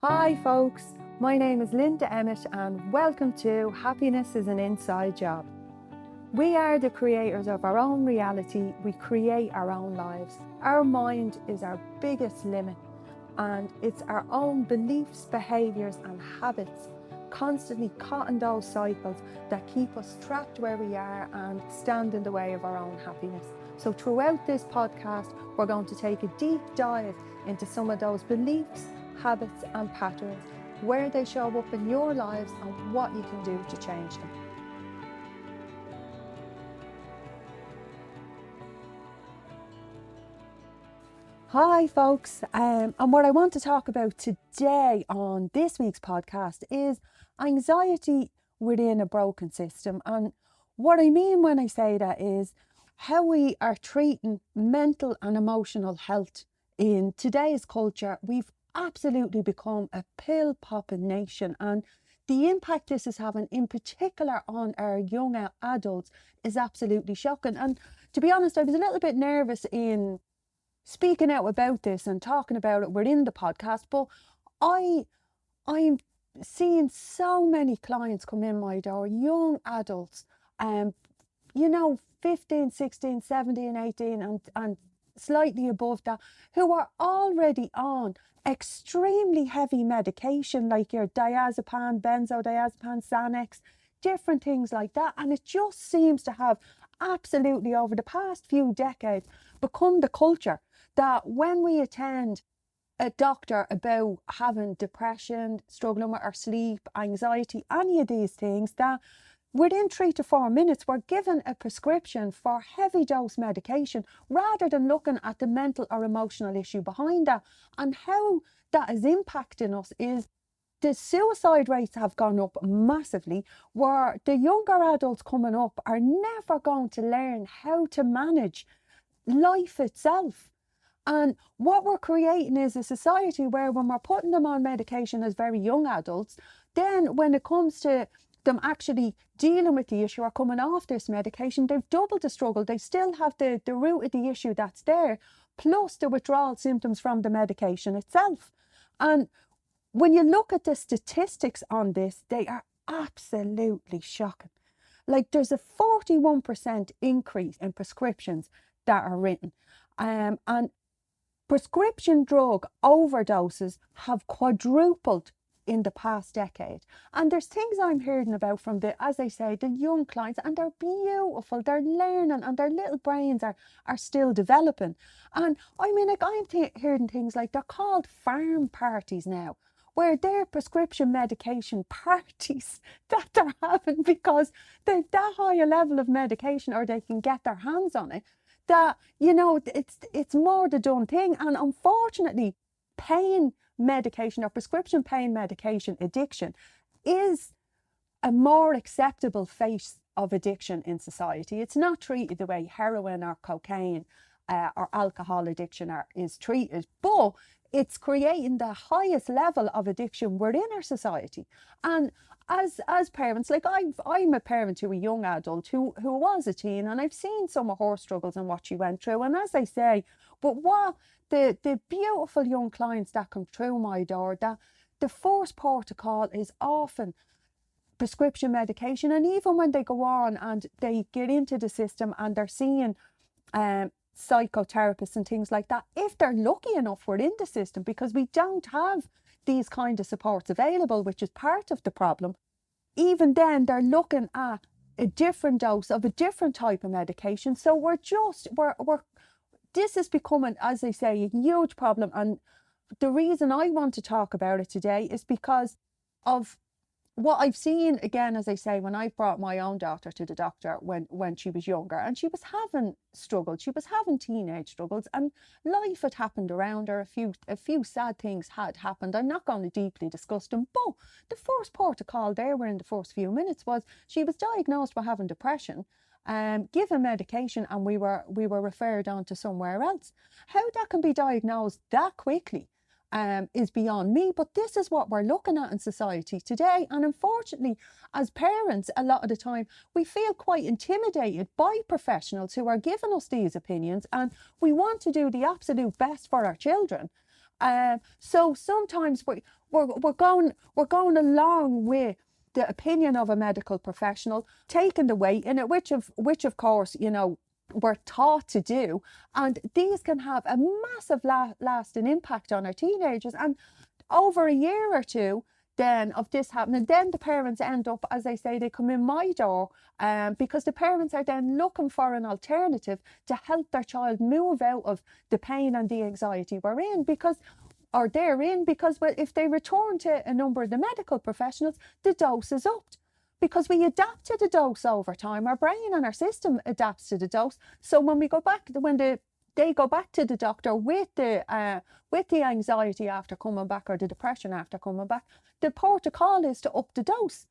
Hi folks, my name is Linda Emmett and welcome to Happiness is an Inside Job. We are the creators of our own reality, we create our own lives. Our mind is our biggest limit and it's our own beliefs, behaviours and habits constantly caught in those cycles that keep us trapped where we are and stand in the way of our own happiness. So throughout this podcast, we're going to take a deep dive into some of those beliefs, habits and patterns, where they show up in your lives and what you can do to change them. Hi folks, and what I want to talk about today on this week's podcast is anxiety within a broken system. And what I mean when I say that is how we are treating mental and emotional health in today's culture. We've absolutely become a pill popping nation, and the impact this is having in particular on our young adults is absolutely shocking. And to be honest, I was a little bit nervous in speaking out about this and talking about it within the podcast, but I'm seeing so many clients come in my door, young adults, 15, 16, 17, 18 and slightly above that, who are already on extremely heavy medication like your diazepam, benzodiazepam, Xanax, different things like that. And it just seems to have absolutely over the past few decades become the culture that when we attend a doctor about having depression, struggling with our sleep, anxiety, any of these things, that within 3 to 4 minutes, we're given a prescription for heavy dose medication rather than looking at the mental or emotional issue behind that. And how that is impacting us is the suicide rates have gone up massively, where the younger adults coming up are never going to learn how to manage life itself. And what we're creating is a society where when we're putting them on medication as very young adults, then when it comes to them actually dealing with the issue or coming off this medication, they've doubled the struggle. They still have the root of the issue that's there, plus the withdrawal symptoms from the medication itself. And when you look at the statistics on this, they are absolutely shocking. Like there's a 41% increase in prescriptions that are written. And prescription drug overdoses have quadrupled in the past decade. And there's things I'm hearing about from as I say, the young clients, and they're beautiful, they're learning and their little brains are still developing. And I mean, like I'm hearing things like they're called farm parties now, where they're prescription medication parties that they're having because they've that high a level of medication or they can get their hands on it, that, it's more the done thing. And unfortunately, pain medication or prescription pain medication addiction is a more acceptable face of addiction in society. It's not treated the way heroin or cocaine or alcohol addiction is treated, but it's creating the highest level of addiction within our society. And as parents, like I'm a parent to a young adult who was a teen, and I've seen some of her struggles and what she went through. And as I say, but what the beautiful young clients that come through my door, that the first port of call is often prescription medication. And even when they go on and they get into the system and they're seeing psychotherapists and things like that, if they're lucky enough, we're in the system, because we don't have these kind of supports available, which is part of the problem. Even then, they're looking at a different dose of a different type of medication. So we're this is becoming, as I say, a huge problem. And the reason I want to talk about it today is because of what I've seen, again, as I say, when I brought my own daughter to the doctor when she was younger, and she was having struggles, she was having teenage struggles, and life had happened around her. A few sad things had happened. I'm not going to deeply discuss them, but the first port of call there were in the first few minutes was she was diagnosed with having depression, given medication, and we were referred on to somewhere else. How that can be diagnosed that quickly is beyond me, but this is what we're looking at in society today. And unfortunately, as parents, a lot of the time we feel quite intimidated by professionals who are giving us these opinions, and we want to do the absolute best for our children. So sometimes we're going along with the opinion of a medical professional, taking the weight in it, which of course, you know, we're taught to do, and these can have a massive lasting impact on our teenagers. And over a year or two then of this happening, then the parents end up, as I say, they come in my door, because the parents are then looking for an alternative to help their child move out of the pain and the anxiety we're in, because or they're in, because well, if they return to a number of the medical professionals, the dose is upped, because we adapt to the dose over time. Our brain and our system adapts to the dose. So when we go back, they go back to the doctor with the anxiety after coming back, or the depression after coming back, the protocol is to up the dose.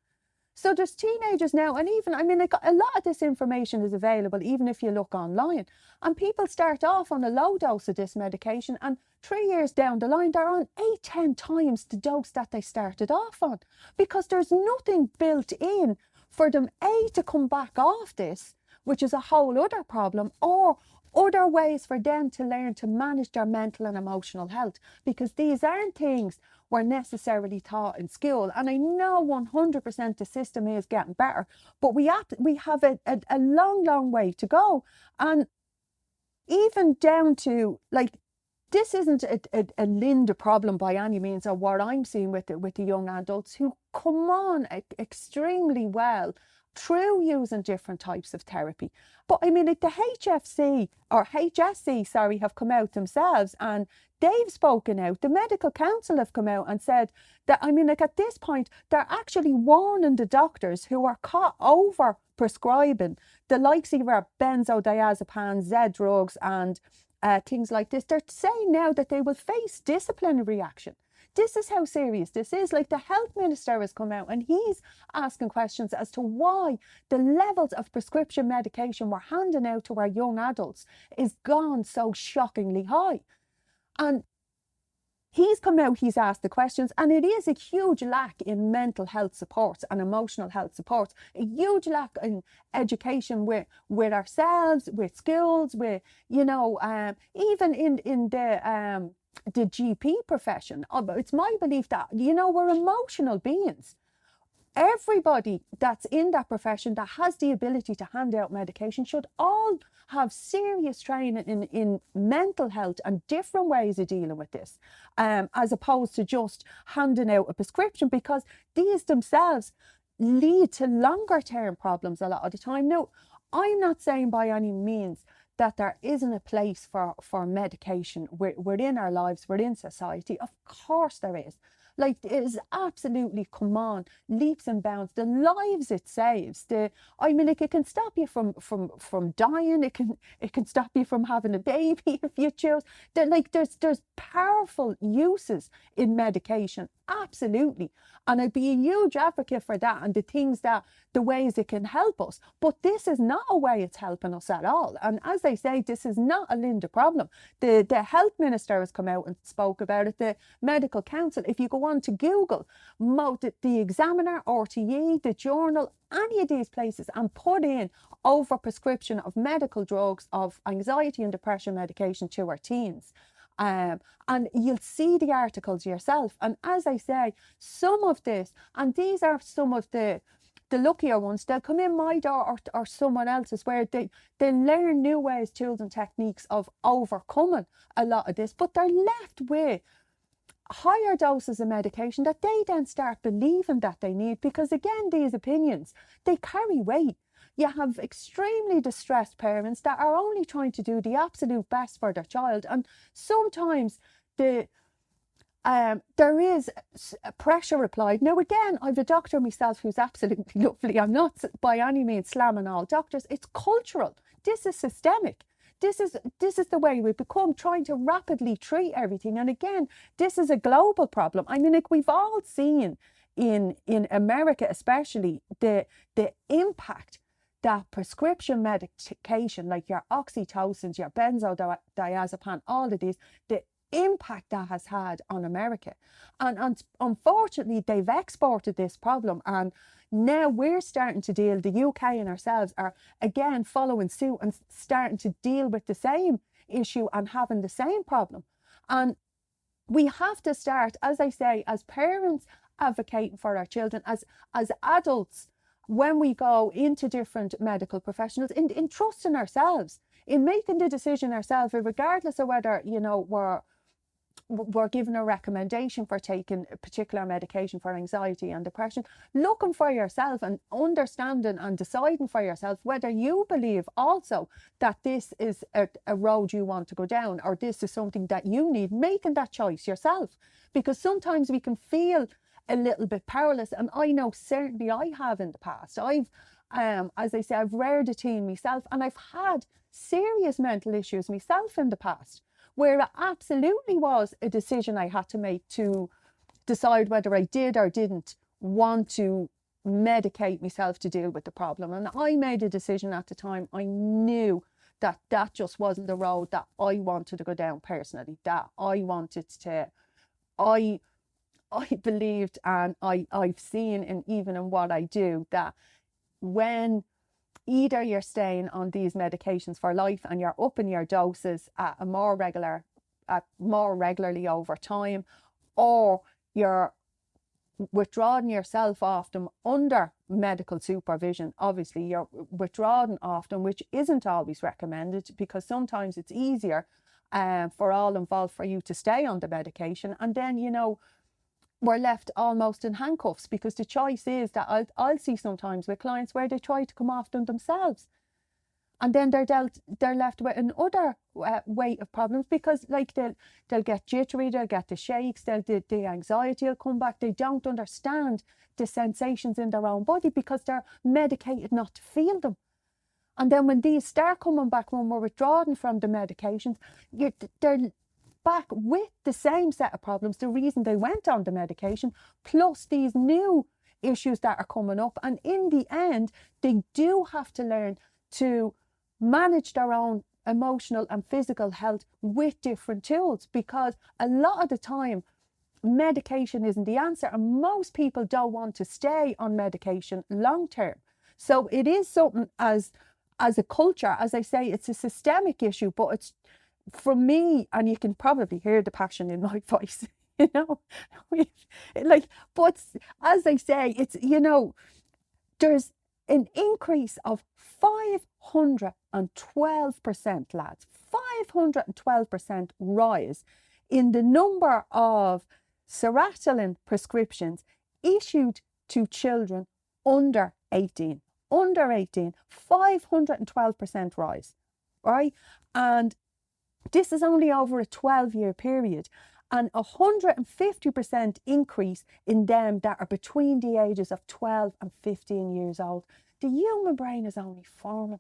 So there's teenagers now, and even, I mean, like, a lot of this information is available even if you look online, and people start off on a low dose of this medication, and 3 years down the line they're on 8-10 times the dose that they started off on, because there's nothing built in for them to come back off this, which is a whole other problem, or other ways for them to learn to manage their mental and emotional health, because these aren't things we're necessarily taught in school. And I know 100% the system is getting better, but we have a long way to go. And even down to, like, this isn't a Linda problem by any means, or what I'm seeing with the young adults who come on extremely well through using different types of therapy. But I mean, like, the HSC, sorry, have come out themselves, and they've spoken out. The medical council have come out and said that, I mean, like, at this point, they're actually warning the doctors who are caught over prescribing the likes of our benzodiazepines, Z drugs, and things like this. They're saying now that they will face disciplinary action. This is how serious this is. Like, the health minister has come out and he's asking questions as to why the levels of prescription medication we're handing out to our young adults is gone so shockingly high. And he's come out, he's asked the questions, and it is a huge lack in mental health supports and emotional health supports, a huge lack in education with ourselves, with schools, with, you know, even in the GP profession. It's my belief that, you know, we're emotional beings. Everybody that's in that profession that has the ability to hand out medication should all have serious training in mental health and different ways of dealing with this, as opposed to just handing out a prescription, because these themselves lead to longer term problems a lot of the time. Now, I'm not saying by any means that there isn't a place for medication within our lives, within society. Of course there is. Like, it is absolutely, come on, leaps and bounds. The lives it saves. I mean, like, it can stop you from dying. It can stop you from having a baby if you choose. There's powerful uses in medication, absolutely. And I'd be a huge advocate for that, and the ways it can help us. But this is not a way it's helping us at all. And as I say, this is not a Linda problem. The health minister has come out and spoke about it. The medical council, if you go on to Google, the Examiner, RTE, the Journal, any of these places, and put in overprescription of medical drugs, of anxiety and depression medication to our teens, and you'll see the articles yourself. And as I say, some of this, and these are some of the luckier ones, they'll come in my door or someone else's, where they learn new ways, tools and techniques of overcoming a lot of this, but they're left with higher doses of medication that they then start believing that they need, because again, these opinions, they carry weight. You have extremely distressed parents that are only trying to do the absolute best for their child, and sometimes there is pressure applied. Now again, I've a doctor myself who's absolutely lovely. I'm not by any means slamming all doctors. It's cultural. This is systemic. This is the way we become, trying to rapidly treat everything. And again, this is a global problem. I mean, like, we've all seen in America especially the impact that prescription medication, like your oxytocins, your benzodiazepine, all of these, the impact that has had on America. And unfortunately, they've exported this problem, and now we're starting to deal, the UK and ourselves are again following suit and starting to deal with the same issue and having the same problem. And we have to start, as I say, as parents, advocating for our children, as adults, when we go into different medical professionals, in trusting ourselves, in making the decision ourselves, regardless of whether, you know, we're given a recommendation for taking a particular medication for anxiety and depression, looking for yourself and understanding and deciding for yourself whether you believe also that this is a road you want to go down, or this is something that you need, making that choice yourself. Because sometimes we can feel a little bit powerless, and I know certainly I have in the past. I've as I say, I've reared a teen myself, and I've had serious mental issues myself in the past, where it absolutely was a decision I had to make to decide whether I did or didn't want to medicate myself to deal with the problem. And I made a decision at the time. I knew that that just wasn't the road that I wanted to go down personally, that I wanted to, I believed, and I've seen, and even in what I do, that when either you're staying on these medications for life and you're upping your doses at more regularly over time, or you're withdrawing yourself off them under medical supervision. Obviously you're withdrawing off them, which isn't always recommended, because sometimes it's easier for all involved for you to stay on the medication, and then, you know, we're left almost in handcuffs, because the choice is that I'll see sometimes with clients where they try to come off them themselves, and then they're left with another weight of problems, because like they'll get jittery, they'll get the shakes, the anxiety will come back. They don't understand the sensations in their own body because they're medicated not to feel them. And then when these start coming back, when we're withdrawing from the medications, they're back with the same set of problems, the reason they went on the medication, plus these new issues that are coming up. And in the end, they do have to learn to manage their own emotional and physical health with different tools, because a lot of the time medication isn't the answer, and most people don't want to stay on medication long term. So it is something, as a culture, as I say, it's a systemic issue, but it's, for me, and you can probably hear the passion in my voice, you know, like, but as I say, it's, you know, there's an increase of 512%, lads, 512% rise in the number of sertraline prescriptions issued to children under 18. Under 18, 512% rise, right? And this is only over a 12-year period, and 150% increase in them that are between the ages of 12 and 15 years old. The human brain is only forming.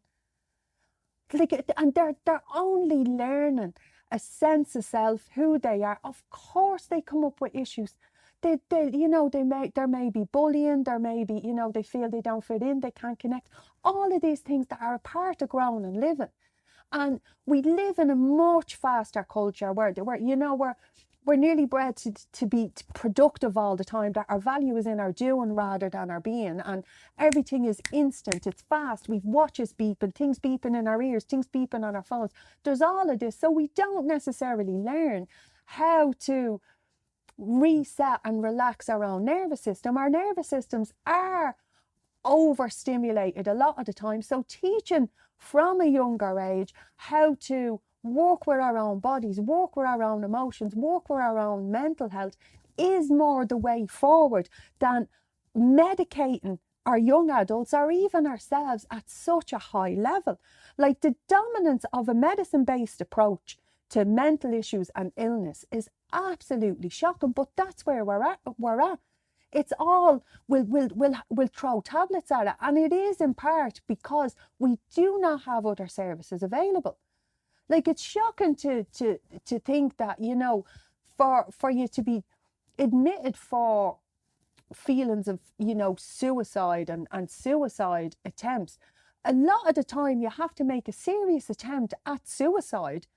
And they're only learning a sense of self, who they are. Of course they come up with issues. There may be bullying, there may be, you know, they feel they don't fit in, they can't connect. All of these things that are a part of growing and living. And we live in a much faster culture where you know, we're nearly bred to be productive all the time, that our value is in our doing rather than our being, and everything is instant, it's fast. We've watches beeping, things beeping in our ears, things beeping on our phones. There's all of this, so we don't necessarily learn how to reset and relax our own nervous system. Our nervous systems are overstimulated a lot of the time, so teaching from a younger age how to work with our own bodies, work with our own emotions, work with our own mental health is more the way forward than medicating our young adults or even ourselves at such a high level. Like, the dominance of a medicine-based approach to mental issues and illness is absolutely shocking, but that's where we're at. It's all, we'll throw tablets at it, and it is in part because we do not have other services available. Like, it's shocking to think that, you know, for you to be admitted for feelings of, you know, suicide and suicide attempts, a lot of the time you have to make a serious attempt at suicide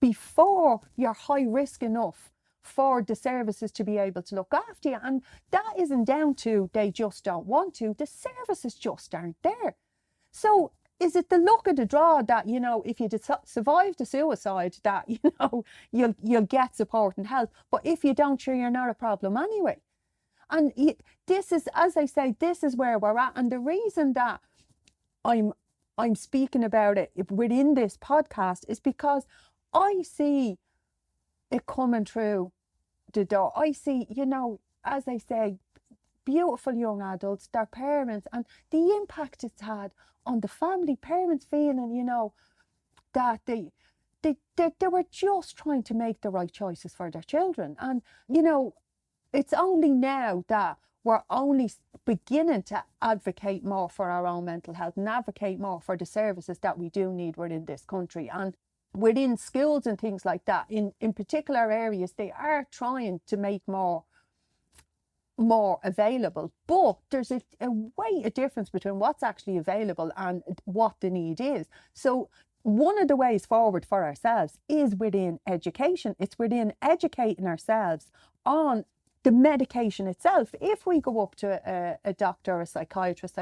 before you're high risk enough for the services to be able to look after you. And that isn't down to they just don't want to, the services just aren't there. So is it the luck of the draw that, if you survive the suicide, that, you'll get support and help. But if you don't, sure, you're not a problem anyway. And this is, as I say, this is where we're at. And the reason that I'm speaking about it within this podcast is because I see it coming through the door. I see, as I say, beautiful young adults, their parents, and the impact it's had on the family. Parents feeling, that they were just trying to make the right choices for their children. And, it's only now that we're only beginning to advocate more for our own mental health and advocate more for the services that we do need within this country. And within schools and things like that, in particular areas, they are trying to make more available. But there's a difference between what's actually available and what the need is. So one of the ways forward for ourselves is within education. It's within educating ourselves on the medication itself. If we go up to a doctor, a psychiatrist,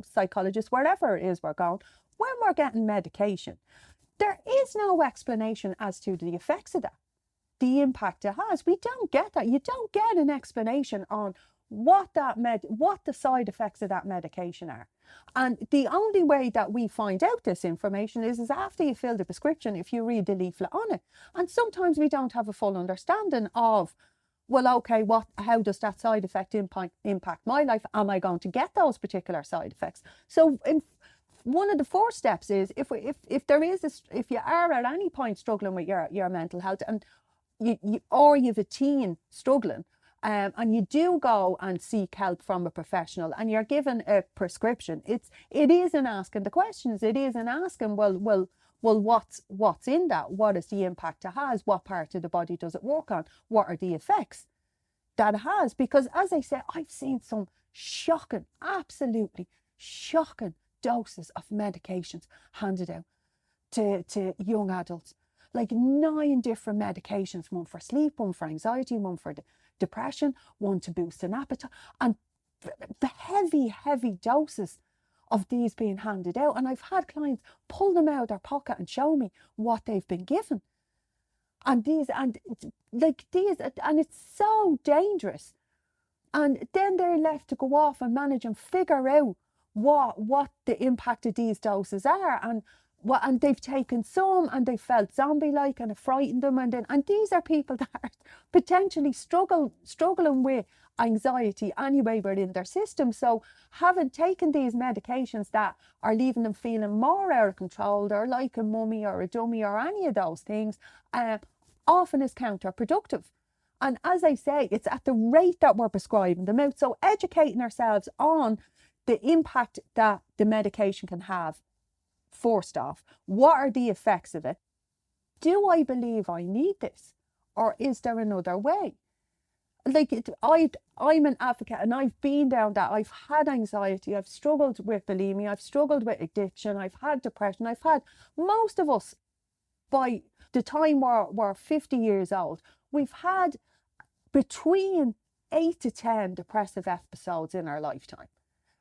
psychologist, wherever it is we're going, when we're getting medication, there is no explanation as to the effects of that, the impact it has. We don't get that. You don't get an explanation on what the side effects of that medication are. And the only way that we find out this information is after you fill the prescription, if you read the leaflet on it. And sometimes we don't have a full understanding of, well, okay, how does that side effect impact my life? Am I going to get those particular side effects? So one of the first steps is, if you are at any point struggling with your mental health, and you've a teen struggling, and you do go and seek help from a professional, and you're given a prescription, it is in asking the questions. It is in asking, well, what's in that? What is the impact it has? What part of the body does it work on? What are the effects that it has? Because, as I said, I've seen some shocking, absolutely shocking doses of medications handed out to young adults. Like 9 different medications, one for sleep, one for anxiety, one for depression, one to boost an appetite, and the heavy doses of these being handed out. And I've had clients pull them out of their pocket and show me what they've been given. And it's so dangerous. And then they're left to go off and manage and figure out what the impact of these doses are, and they've taken some and they felt zombie-like and it frightened them, and these are people that are potentially struggling with anxiety anyway within their system. So having taken these medications that are leaving them feeling more out of control, they're like a mummy or a dummy or any of those things, often is counterproductive. And as I say, it's at the rate that we're prescribing them out. So educating ourselves on the impact that the medication can have. First off, what are the effects of it? Do I believe I need this? Or is there another way? I'm an advocate, and I've been down that. I've had anxiety, I've struggled with bulimia, I've struggled with addiction, I've had depression, most of us, by the time we're 50 years old, we've had between 8 to 10 depressive episodes in our lifetime.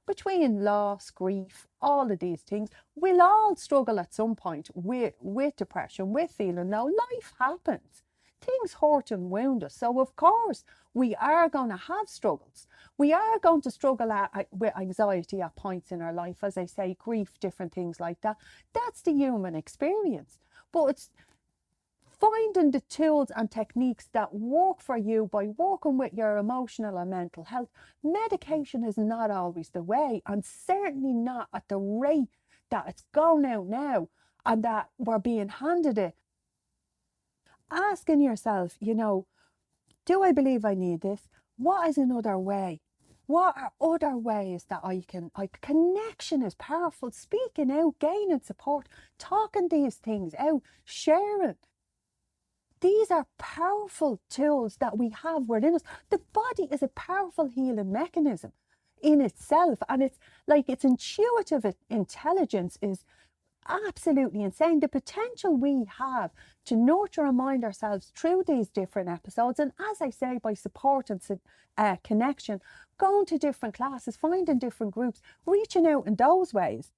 Between loss, grief, all of these things, we'll all struggle at some point with depression, with feeling low. Life happens. Things hurt and wound us. So, of course, we are going to have struggles. We are going to struggle with anxiety at points in our life, as I say, grief, different things like that. That's the human experience. But it's finding the tools and techniques that work for you by working with your emotional and mental health. Medication is not always the way, and certainly not at the rate that it's going out now and that we're being handed it. Asking yourself, do I believe I need this? What is another way? What are other ways that connection is powerful. Speaking out, gaining support, talking these things out, sharing. These are powerful tools that we have within us. The body is a powerful healing mechanism in itself, and its intuitive intelligence is absolutely insane. The potential we have to nurture and mind ourselves through these different episodes, and as I say, by support and connection, going to different classes, finding different groups, reaching out in those ways.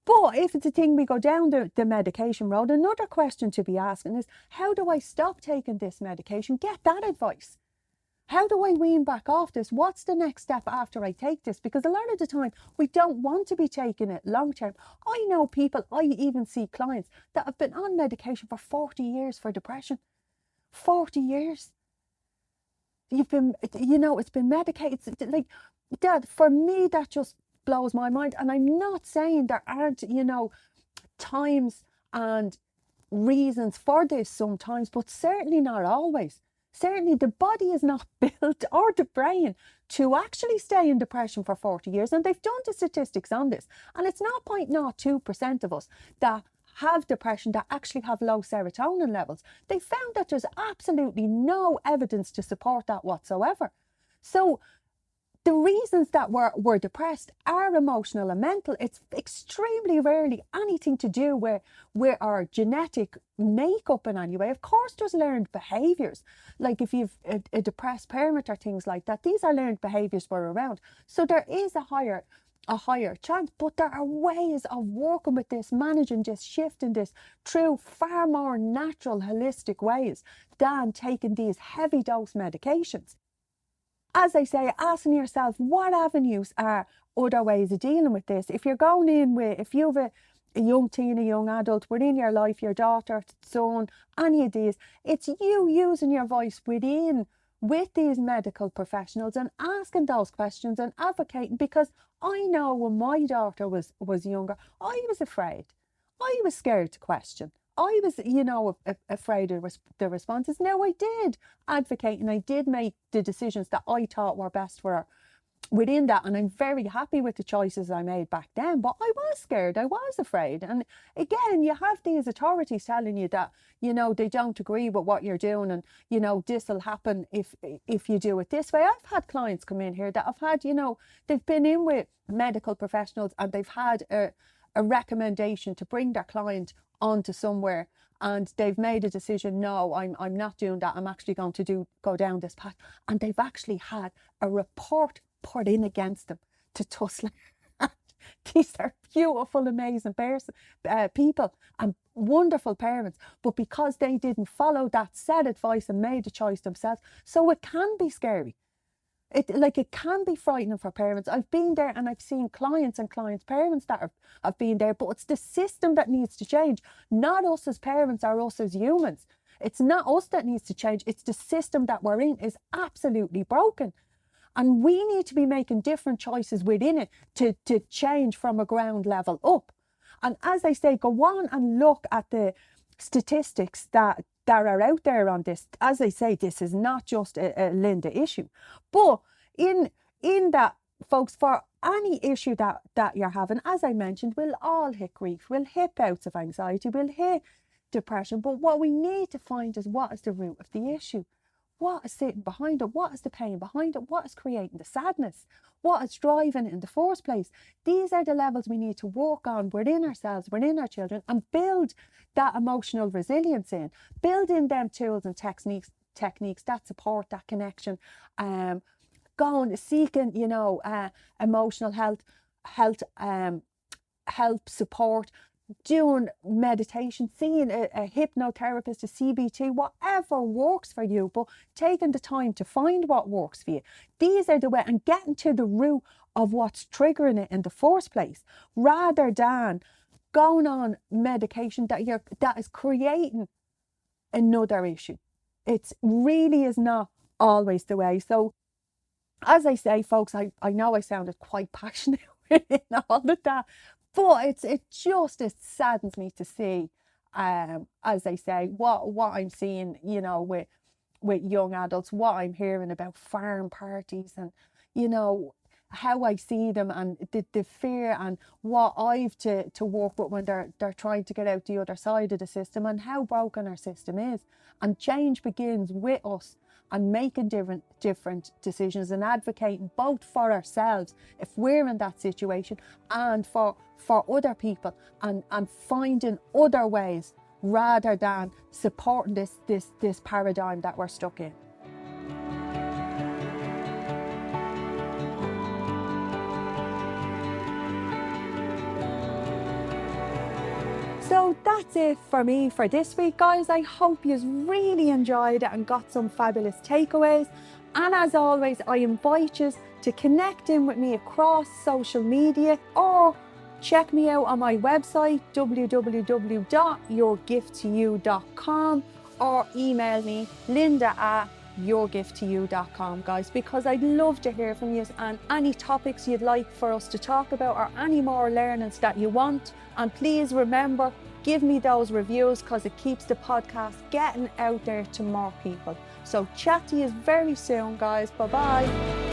But if it's a thing we go down the medication road, another question to be asking is, how do I stop taking this medication? Get that advice. How do I wean back off this? What's the next step after I take this? Because a lot of the time we don't want to be taking it long term. I know people, I even see clients that have been on medication for 40 years for depression. 40 years. You've been, it's been medicated. Like that, for me, that just blows my mind. And I'm not saying there aren't, times and reasons for this sometimes, but certainly not always. Certainly the body is not built, or the brain, to actually stay in depression for 40 years. And they've done the statistics on this. And it's not 0.02% of us that have depression that actually have low serotonin levels. They found that there's absolutely no evidence to support that whatsoever. So the reasons that we're depressed are emotional and mental. It's extremely rarely anything to do with our genetic makeup in any way. Of course, there's learned behaviours. Like if you've a depressed parent or things like that, these are learned behaviours we're around. So there is a higher chance, but there are ways of working with this, managing this, shifting this through far more natural, holistic ways than taking these heavy dose medications. As I say, asking yourself, what avenues are other ways of dealing with this? If you're going in with, if you have a young teen, a young adult within your life, your daughter, son, any of these, it's you using your voice with these medical professionals and asking those questions and advocating. Because I know when my daughter was younger, I was afraid. I was scared to question. I was, afraid of the responses. Now, I did advocate and I did make the decisions that I thought were best for her within that. And I'm very happy with the choices I made back then. But I was scared. I was afraid. And again, you have these authorities telling you that, they don't agree with what you're doing. And, this will happen if you do it this way. I've had clients come in here that have had, they've been in with medical professionals and they've had a recommendation to bring their client onto somewhere, and they've made a decision, no, I'm not doing that, I'm actually going to go down this path, and they've actually had a report put in against them to tussle. These are beautiful, amazing people and wonderful parents, but because they didn't follow that said advice and made a choice themselves, so it can be scary. It can be frightening for parents. I've been there and I've seen clients and clients' parents that have been there, but it's the system that needs to change, not us as parents or us as humans. It's not us that needs to change. It's the system that we're in is absolutely broken. And we need to be making different choices within it to change from a ground level up. And as I say, go on and look at the statistics that are out there on this. As I say, this is not just a Linda issue, but in that, folks, for any issue that you're having, as I mentioned, we'll all hit grief, we'll hit bouts of anxiety, we'll hit depression, but what we need to find is what is the root of the issue. What is sitting behind it? What is the pain behind it? What is creating the sadness? What is driving it in the first place? These are the levels we need to work on within ourselves, within our children, and build that emotional resilience in. Build in them tools and techniques that support that connection. Going, seeking, emotional health help support, doing meditation, seeing a hypnotherapist, a CBT, whatever works for you, but taking the time to find what works for you. These are the way, and getting to the root of what's triggering it in the first place, rather than going on medication that is creating another issue. It really is not always the way. So, as I say, folks, I know I sounded quite passionate in all of that, but it saddens me to see, as I say, what I'm seeing, with young adults, what I'm hearing about farm parties, and how I see them, and the fear, and what I've to work with when they're trying to get out the other side of the system, and how broken our system is. And change begins with us, and making different decisions and advocating both for ourselves if we're in that situation, and for other people, and finding other ways rather than supporting this paradigm that we're stuck in. So that's it for me for this week, guys. I hope you really enjoyed it and got some fabulous takeaways. And as always, I invite you to connect in with me across social media, or check me out on my website, www.yourgifttoyou.com, or email me, linda@yourgifttoyou.com, guys, because I'd love to hear from you and any topics you'd like for us to talk about, or any more learnings that you want. And please remember, give me those reviews, because it keeps the podcast getting out there to more people. So chat to you very soon, guys. Bye bye.